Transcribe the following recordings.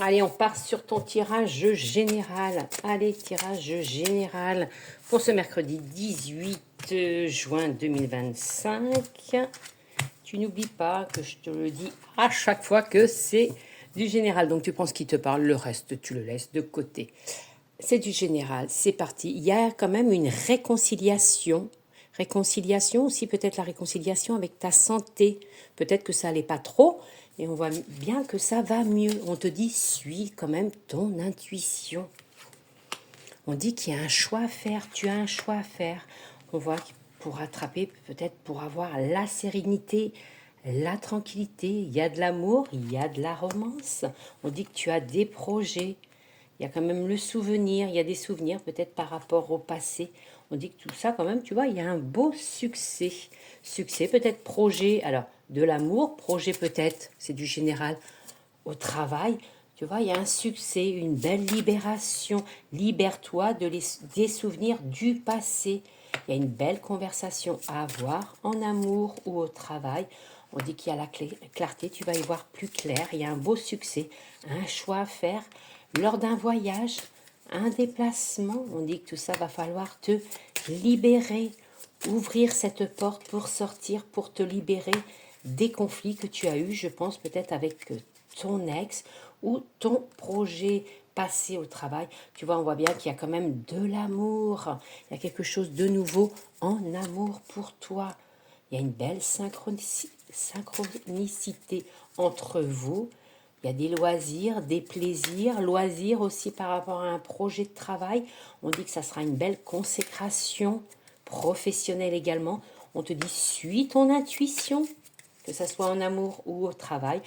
Allez, on part sur ton tirage général. Allez, tirage général pour ce mercredi 18 juin 2025. Tu n'oublies pas que je te le dis à chaque fois que c'est du général. Donc tu prends ce qui te parle, le reste tu le laisses de côté. C'est du général, c'est parti. Il y a quand même une réconciliation. Réconciliation aussi, peut-être la réconciliation avec ta santé. Peut-être que ça n'allait pas trop, et on voit bien que ça va mieux. On te dit, suis quand même ton intuition. On dit qu'il y a un choix à faire, tu as un choix à faire. On voit que pour rattraper, peut-être pour avoir la sérénité, la tranquillité, il y a de l'amour, il y a de la romance. On dit que tu as des projets. Il y a quand même le souvenir, il y a des souvenirs peut-être par rapport au passé. On dit que tout ça quand même, tu vois, il y a un beau succès. Succès, peut-être projet, alors de l'amour, projet peut-être, c'est du général, au travail. Tu vois, il y a un succès, une belle libération. Libère-toi des souvenirs du passé. Il y a une belle conversation à avoir en amour ou au travail. On dit qu'il y a la clarté, tu vas y voir plus clair. Il y a un beau succès, un choix à faire lors d'un voyage, un déplacement. On dit que tout ça va falloir te libérer, ouvrir cette porte pour sortir, pour te libérer des conflits que tu as eus, je pense peut-être avec ton ex ou ton projet passé au travail. Tu vois, on voit bien qu'il y a quand même de l'amour. Il y a quelque chose de nouveau en amour pour toi. Il y a une belle synchronicité entre vous. Il y a des loisirs, des plaisirs, loisirs aussi par rapport à un projet de travail. On dit que ça sera une belle consécration professionnelle également. On te dit, suis ton intuition, que ce soit en amour ou au travail.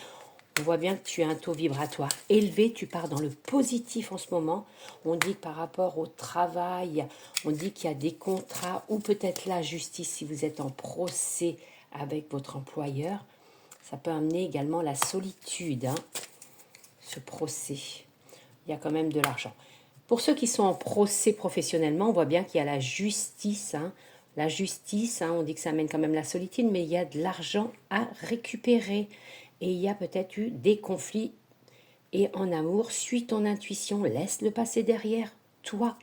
On voit bien que tu as un taux vibratoire élevé, tu pars dans le positif en ce moment. On dit que par rapport au travail, on dit qu'il y a des contrats ou peut-être la justice si vous êtes en procès avec votre employeur. Ça peut amener également la solitude, ce procès. Il y a quand même de l'argent. Pour ceux qui sont en procès professionnellement, on voit bien qu'il y a la justice. La justice, on dit que ça amène quand même la solitude, mais il y a de l'argent à récupérer. Et il y a peut-être eu des conflits. Et en amour, suis ton intuition, laisse le passé derrière toi.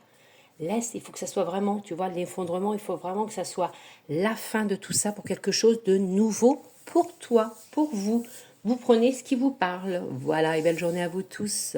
Laisse, il faut que ça soit vraiment, tu vois, l'effondrement, il faut vraiment que ça soit la fin de tout ça pour quelque chose de nouveau pour toi, pour vous. Vous prenez ce qui vous parle. Voilà, et belle journée à vous tous.